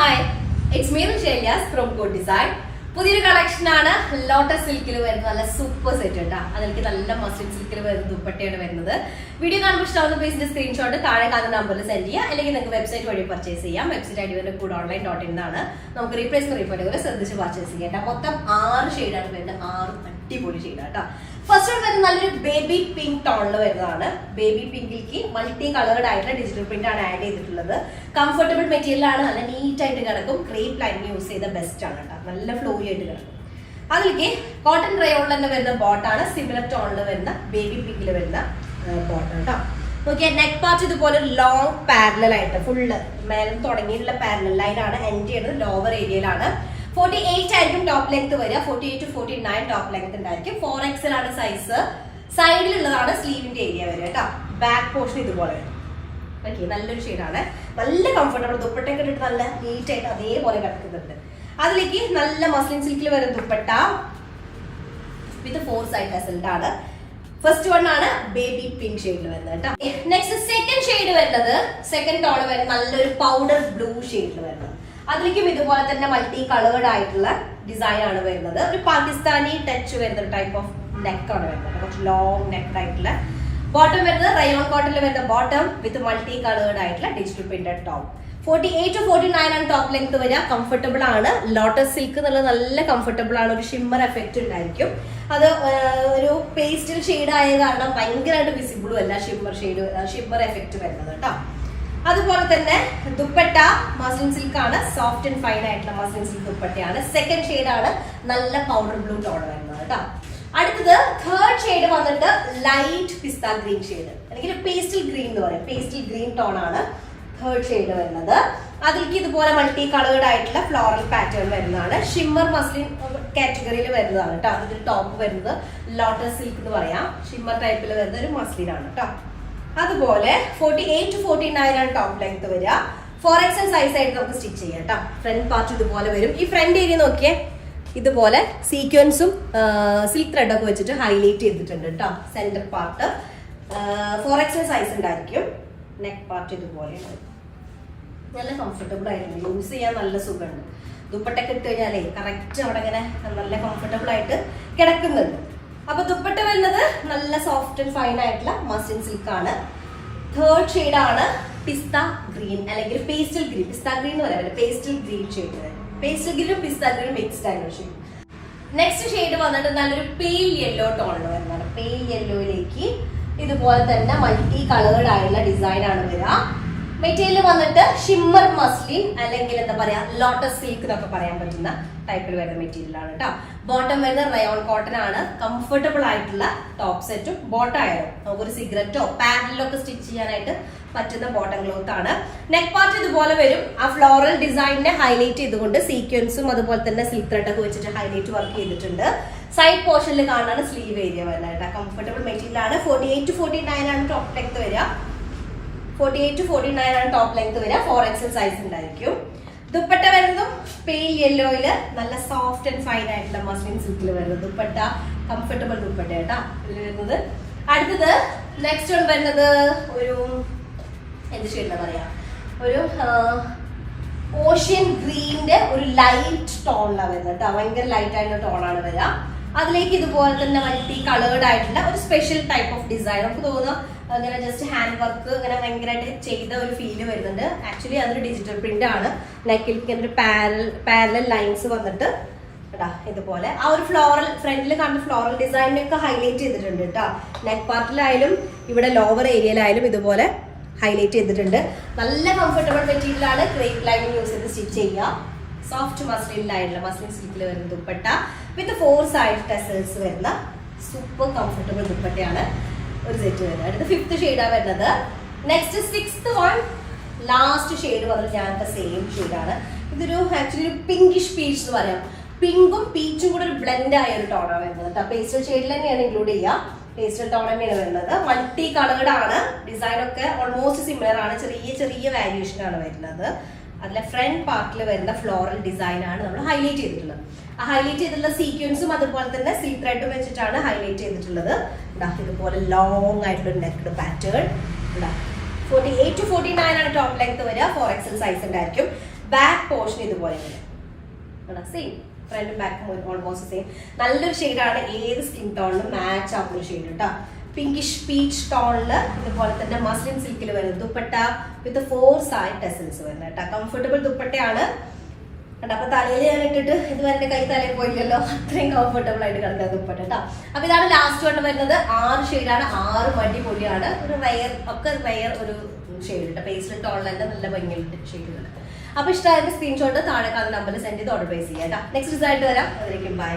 Hi, it's me Shelias from Good Design. പുതിയൊരു collection ആണ് lotus സിൽക്കിൽ വരുന്ന നല്ല സൂപ്പർ സെറ്റ് കേട്ടോ. അതിലേക്ക് നല്ല മസ്ലിൻ സിൽക്കിൽ വരുന്ന ദുപ്പട്ടയാണ് വരുന്നത്. വീഡിയോ കാണുമ്പോൾ ഇഷ്ടമാവുന്ന പേജിന്റെ സ്ക്രീൻഷോട്ട് താഴെ കാണുന്ന നമ്പറിൽ സെൻഡ് ചെയ്യുക, അല്ലെങ്കിൽ നിങ്ങൾക്ക് വെബ്സൈറ്റ് വഴി പർച്ചേസ് ചെയ്യാം. വെബ്സൈറ്റ് ഐഡി വരുന്നത് goodonline.in എന്നാണ്. നമുക്ക് റീപ്ലേസ്മെന്റ് റീഫണ്ട് ശ്രദ്ധിച്ച് പർച്ചേസ് ചെയ്യാം കേട്ടോ. മൊത്തം 6 ഷെയ്ഡാണ് വരുന്നത്, 6 അടിപൊളി ഷെയ്ഡാണ് കേട്ടോ. ഫസ്റ്റ് വൺ വരുന്നത് നല്ലൊരു ബേബി പിങ്ക് ടോണിൽ വരുന്നതാണ്. ബേബി പിങ്കിലേക്ക് മൾട്ടി കളേർഡ് ആയിട്ടുള്ള ഡിജിറ്റൽ പ്രിന്റ് ആണ് ആഡ് ചെയ്തിട്ടുള്ളത്. കംഫർട്ടബിൾ മെറ്റീരിയൽ ആണ്, നല്ല നീറ്റ് ആയിട്ട് കിടക്കും. ക്രേപ്പ് ലൈൻ യൂസ് ചെയ്ത ബെസ്റ്റ് ആണ് കേട്ടോ, നല്ല ഫ്ലോറി ആയിട്ട് കിടക്കും. അതിലേക്ക് കോട്ടൺ റയോണിൽ തന്നെ വരുന്ന ബോട്ടാണ്, സിമിലർ ടോണിൽ വരുന്ന ബേബി പിങ്കിൽ വരുന്ന ബോട്ട് കേട്ടോ. നോക്കിയാൽ നെക്ക് പാർട്ട് ഇതുപോലെ ലോങ് പാരലൽ ആയിട്ട് ഫുള്ള് മേലെ തുടങ്ങിയിട്ടുള്ള പാരലൽ ലൈനാണ് എൻഡ് ചെയ്യുന്നത്. ലോവർ ഏരിയയിലാണ് 48 ആയിരിക്കും ടോപ്പ് ലെങ്ത് വരിക. 48 to 49 ടോപ്പ് ലെങ്ത് ഉണ്ടായിരിക്കും. 4XL ആണ് സൈസ്. സൈഡിലുള്ളതാണ് സ്ലീവിന്റെ ഏരിയ വരിക കേട്ടോ. ബാക്ക് പോർഷൻ ഇതുപോലെ വരും. ഓക്കെ, നല്ലൊരു ഷെയ്ഡാണ്, നല്ല കംഫർട്ടബിൾ. ദുപ്പട്ടയൊക്കെ ഇട്ടിട്ട് നല്ല നീറ്റ് ആയിട്ട് അതേപോലെ കിടക്കുന്നുണ്ട്. അതിലേക്ക് നല്ല മസ്ലിൻ സിൽക്കിൽ വരുന്ന ദുപ്പട്ട വിത്ത് 4 സൈഡ് ടെസൽഡ് ആണ്. ഫസ്റ്റ് വൺ ആണ് ബേബി പിങ്ക് ഷെയ്ഡിൽ വരുന്നത് കേട്ടോ. നെക്സ്റ്റ് സെക്കൻഡ് ഷെയ്ഡ് വരുന്നത്, സെക്കൻഡ് ടോൺ വരുന്നത് നല്ലൊരു പൗഡർ ബ്ലൂ ഷെയ്ഡിൽ വരുന്നത്. അതിലേക്കും ഇതുപോലെ തന്നെ മൾട്ടി കളേർഡ് ആയിട്ടുള്ള ഡിസൈൻ ആണ് വരുന്നത്. ഒരു പാകിസ്ഥാനി ടച്ച് വരുന്ന ഒരു ടൈപ്പ് ഓഫ് നെക്ക് ആണ് വരുന്നത്, കുറച്ച് ലോങ് നെക്ക് ആയിട്ടുള്ള. ബോട്ടം വരുന്നത് റയോൺ കോട്ടണിൽ വരുന്ന ബോട്ടം വിത്ത് മൾട്ടി കളേർഡ് ആയിട്ടുള്ള ഡിജിറ്റൽ പ്രിന്റഡ് ടോപ്പ്. 48 to 49 ആണ് ടോപ്പ് ലെങ്ത് വരിക. കംഫർട്ടബിൾ ആണ്. ലോട്ടസ് സിൽക്ക് എന്നുള്ളത് നല്ല കംഫർട്ടബിൾ ആണ്. ഒരു ഷിമ്മർ എഫക്റ്റ് ഉണ്ടായിരിക്കും. അത് ഒരു പേസ്റ്റൽ ഷെയ്ഡ് ആയ കാരണം ഭയങ്കരമായിട്ട് വിസിബിളും അല്ല ഷിമ്മർ എഫക്റ്റ് വരുന്നത് കേട്ടോ. അതുപോലെ തന്നെ ദുപ്പട്ട മസ്ലിൻ സിൽക്ക് ആണ്, സോഫ്റ്റ് ആൻഡ് ഫൈൻ ആയിട്ടുള്ള മസ്ലിൻ സിൽക്ക് ദുപ്പട്ടയാണ്. സെക്കൻഡ് ഷെയ്ഡ് ആണ് നല്ല പൗഡർ ബ്ലൂ ടോൺ വരുന്നത് കേട്ടോ. അടുത്തത് തേർഡ് ഷെയ്ഡ് വന്നിട്ട് ലൈറ്റ് പിസ്ത ഗ്രീൻ ഷെയ്ഡ്, അല്ലെങ്കിൽ പേസ്റ്റൽ ഗ്രീൻ എന്ന് പറയും. പേസ്റ്റൽ ഗ്രീൻ ടോൺ ആണ് തേർഡ് ഷെയ്ഡ് വരുന്നത്. അതിലേക്ക് ഇതുപോലെ മൾട്ടി കളേർഡ് ആയിട്ടുള്ള ഫ്ലോറൽ പാറ്റേൺ വരുന്നതാണ്. ഷിമ്മർ മസ്ലിൻ കാറ്റഗറിയിൽ വരുന്നതാണ് കേട്ടോ. അതിന്റെ ടോപ്പ് വരുന്നത് ലോട്ടസ് സിൽക്ക് എന്ന് പറയാം. ഷിമ്മർ ടൈപ്പിൽ വരുന്ന ഒരു മസ്ലിൻ ആണ് കേട്ടോ. അതുപോലെ 48 to 49 ആണ് ടോപ്പ് ലെങ്ത് വരിക. 4XL സൈസ് ആയിട്ട് നമുക്ക് സ്റ്റിച്ച് ചെയ്യാം കേട്ടോ. ഫ്രണ്ട് പാർട്ട് ഇതുപോലെ വരും. ഈ ഫ്രണ്ട് ഏരിയ നോക്കിയേ, ഇതുപോലെ സീക്വൻസും സിൽക്ക് ത്രെഡ് ഒക്കെ വെച്ചിട്ട് ഹൈലൈറ്റ് ചെയ്തിട്ടുണ്ട് കേട്ടോ. സെന്റർ പാർട്ട് 4XL സൈസ് ഉണ്ടായിരിക്കും. നെക്ക് പാർട്ട് ഇതുപോലെ നല്ല കംഫർട്ടബിൾ ആയിട്ടുണ്ട്, യൂസ് ചെയ്യാൻ നല്ല സുഖമുണ്ട്. ദുപ്പട്ടൊക്കെ ഇട്ട് കഴിഞ്ഞാലേ കറക്റ്റ് അവിടെ ഇങ്ങനെ നല്ല കംഫർട്ടബിൾ ആയിട്ട് കിടക്കുന്നുണ്ട്. അപ്പൊ ദുപ്പട്ട വരുന്നത് നല്ല സോഫ്റ്റ് ആൻഡ് ഫൈൻ ആയിട്ടുള്ള മസ്ലിൻ സിൽക്ക് ആണ്. തേർഡ് ഷെയ്ഡ് ആണ് പിസ്ത ഗ്രീൻ, അല്ലെങ്കിൽ പേസ്റ്റൽ ഗ്രീൻ. പിസ്ത ഗ്രീൻ എന്ന് പറയാം, പേസ്റ്റൽ ഗ്രീൻ ഷെയ്ഡ്. പേസ്റ്റൽ ഗ്രീനും പിസ്ത ഗ്രീനും മിക്സ്ഡ് ആയിട്ടുള്ള ഷെയ്ഡ്. നെക്സ്റ്റ് ഷെയ്ഡ് വന്നിട്ട് നല്ലൊരു പെയിൽ യെല്ലോ ടോണിൽ വരുന്നതാണ്. പെയിൽ യെല്ലോയിലേക്ക് ഇതുപോലെ തന്നെ മൾട്ടി കളേർഡ് ആയിട്ടുള്ള ഡിസൈൻ ആണ് വരിക. മെറ്റീരിയൽ വന്നിട്ട് ഷിമ്മർ മസ്ലിൻ, അല്ലെങ്കിൽ എന്താ പറയാ ലോട്ടസ് സിൽക്ക് എന്നൊക്കെ പറയാൻ പറ്റുന്ന ടൈപ്പിൽ വരുന്ന മെറ്റീരിയൽ ആണ് കേട്ടോ. ബോട്ടം വരുന്നത് റയോൺ കോട്ടൺ ആണ്. കംഫർട്ടബിൾ ആയിട്ടുള്ള ടോപ്പ് സെറ്റും ബോട്ടം ആയാലും നമുക്കൊരു സിഗരറ്റോ പാരലോ ഒക്കെ സ്റ്റിച്ച് ചെയ്യാനായിട്ട് പറ്റുന്ന ബോട്ടം ക്ലോത്ത് ആണ്. നെക്ക് പാർട്ട് ഇതുപോലെ വരും. ആ ഫ്ലോറൽ ഡിസൈനിനെ ഹൈലൈറ്റ് ചെയ്തുകൊണ്ട് സീക്വൻസും അതുപോലെ തന്നെ സിൽക്ക് ത്രെഡ് ഒക്കെ വെച്ചിട്ട് ഹൈലൈറ്റ് വർക്ക് ചെയ്തിട്ടുണ്ട്. സൈഡ് പോർഷനിൽ കാണാണ് സ്ലീവ് ഏരിയ വരുന്നത് കേട്ടോ. കംഫർട്ടബിൾ മെറ്റീരിയൽ ആണ്. 48 to 49 ആണ് ടോപ്പ് ലെങ്ത് വരിക. 48 to 49 ആണ് ടോപ്പ് ലെങ്ത് വരിക. 4XL സൈസ് ഉണ്ടായിരിക്കും. ദുപ്പട്ട വരുന്നതും പെയിൽ യെല്ലോയില് നല്ല സോഫ്റ്റ് ആൻഡ് ഫൈൻ ആയിട്ടുള്ള മസ്ലിൻ സിൽക്കിൽ വരുന്നത് ദുപ്പട്ട. കംഫർട്ടബിൾ ദുപ്പട്ട കേട്ടോ ഇതിൽ വരുന്നത്. അടുത്തത് നെക്സ്റ്റ് വൺ വരുന്നത് ഒരു എന്ത് ഷെയ്ഡ് പറയാ, ഒരു ഓഷ്യൻ ഗ്രീനിന്റെ ഒരു ലൈറ്റ് ടോണിലാണ് വരുന്നത് കേട്ടോ. ഭയങ്കര ലൈറ്റ് ആയിട്ടുള്ള ടോണാണ് വരിക. അതിലേക്ക് ഇതുപോലെ തന്നെ മൾട്ടി കളേർഡ് ആയിട്ടുള്ള ഒരു സ്പെഷ്യൽ ടൈപ്പ് ഓഫ് ഡിസൈൻ. നമുക്ക് തോന്നുന്നു അങ്ങനെ ജസ്റ്റ് ഹാൻഡ് വർക്ക് ഇങ്ങനെ ഭയങ്കരമായിട്ട് ചെയ്ത ഒരു ഫീല് വരുന്നുണ്ട്. ആക്ച്വലി അതൊരു ഡിജിറ്റൽ പ്രിന്റ് ആണ്. നെക്കിൽ ഇങ്ങനെ ഒരു പാരലൽ ലൈൻസ് വന്നിട്ട് കേട്ടാ ഇതുപോലെ ആ ഒരു ഫ്ലോറൽ ഫ്രണ്ടിൽ കാണുന്ന ഫ്ലോറൽ ഡിസൈനൊക്കെ ഹൈലൈറ്റ് ചെയ്തിട്ടുണ്ട് കേട്ടോ. നെക്ക് പാർട്ടിലായാലും ഇവിടെ ലോവർ ഏരിയയിലായാലും ഇതുപോലെ ഹൈലൈറ്റ് ചെയ്തിട്ടുണ്ട്. നല്ല കംഫർട്ടബിൾ മെറ്റീരിയൽ ആണ്. ക്രേപ്പ് ലൈൻ യൂസ് ചെയ്ത് സ്റ്റിച്ച് ചെയ്യുക. സോഫ്റ്റ് മസ്ലിനിലായിട്ടുള്ള മസ്ലിൻ സിൽക്കിൽ വരുന്ന ദുപ്പട്ട വിത്ത് 4 സൈഡ് ടെസൽസ് വരുന്ന സൂപ്പർ കംഫർട്ടബിൾ ദുപ്പട്ടയാണ് ഒരു സെറ്റ് വരുന്നത്. അടുത്ത 5th ഷെയ്ഡാണ് വരുന്നത്. Next 6th one last shade വന്നിട്ട് ഞാനത്തെ സെയിം ഷെയ്ഡാണ്. ഇതൊരു ആക്ച്വലി ഒരു പിങ്കിഷ് പീച്ച് എന്ന് പറയാം. പിങ്കും പീച്ചും കൂടെ ഒരു ബ്ലെൻഡ് ആയ ഒരു ടോണാണ് വരുന്നത് കേട്ടോ. പേസ്റ്റൽ ഷെയ്ഡിൽ തന്നെയാണ് ഇൻക്ലൂഡ് ചെയ്യുക. പേസ്റ്റൽ ടോൺ തന്നെയാണ് വരുന്നത്. മൾട്ടി കളേർഡ് ആണ്. ഡിസൈൻ ഒക്കെ ഓൾമോസ്റ്റ് സിമിലർ ആണ്. ചെറിയ ചെറിയ വേരിയേഷൻ ആണ് വരുന്നത്. അതിലെ ഫ്രണ്ട് പാർട്ടിൽ വരുന്ന ഫ്ലോറൽ ഡിസൈൻ ആണ് നമ്മൾ ഹൈലൈറ്റ് ചെയ്തിട്ടുള്ളത്. ആ ഹൈലൈറ്റ് ചെയ്തിട്ടുള്ള സീക്വൻസും അതുപോലെ തന്നെ സിൽക്ക് ത്രെഡും വെച്ചിട്ടാണ് ഹൈലൈറ്റ് ചെയ്തിട്ടുള്ളത്. ഇതുപോലെ ലോങ് ആയിട്ടുള്ള നെക്ക് പാറ്റേൺ. 48 to 49 ആണ് ടോപ്പ് ലെങ്ത് വരിക. 4XL സൈസ് ഉണ്ടായിരിക്കും. ബാക്ക് പോർഷൻ ഇതുപോലെ സെയിം, ഫ്രണ്ടും ബാക്കും ഓൾമോസ്റ്റ് സെയിം. നല്ലൊരു ഷെയ്ഡാണ്, ഏത് സ്കിൻ ടോണിലും മാച്ച് ആവുന്ന ഷെയ്ഡ് കേട്ടോ. പിങ്കിഷ് പീച്ച് ടോണില് ഇതുപോലെ തന്നെ മസ്ലിൻ സിൽക്കിൽ വരുന്നത് ദുപ്പട്ട വിത്ത് 4 സൈഡ് ടെസൽസ് വരുന്നത് കേട്ടോ. കംഫർട്ടബിൾ ദുപ്പട്ടയാണ്. അപ്പൊ തലയിൽ ഞാൻ ഇട്ടിട്ട് ഇതുവരെ എന്റെ കൈ തലയിൽ പോയില്ലല്ലോ, അത്രയും കംഫർട്ടബിൾ ആയിട്ട് കിടക്കുന്ന ദുപ്പട്ട കേട്ടോ. അപ്പൊ ഇതാണ് ലാസ്റ്റ് കൊണ്ട് വരുന്നത്. 6 ഷെയ്ഡാണ്, 6 അടിപൊളിയാണ്. ഒരു റയർ ഒരു ഷെയ്ഡ് കേട്ടോ. പേസ്റ്റൽ ടോണിലെ നല്ല ഭംഗിയുള്ള ഷെയ്ഡുകൾ. അപ്പൊ ഇഷ്ടമായിട്ട് സ്ക്രീൻഷോട്ട് താഴെ കാണുന്ന നമ്പറിൽ സെൻഡ് ചെയ്ത് ഓർഡർ പ്ലേസ് ചെയ്യാം കേട്ടോ. നെക്സ്റ്റ് റിസൾട്ട് വരാം. അതിലേക്കും ബൈ.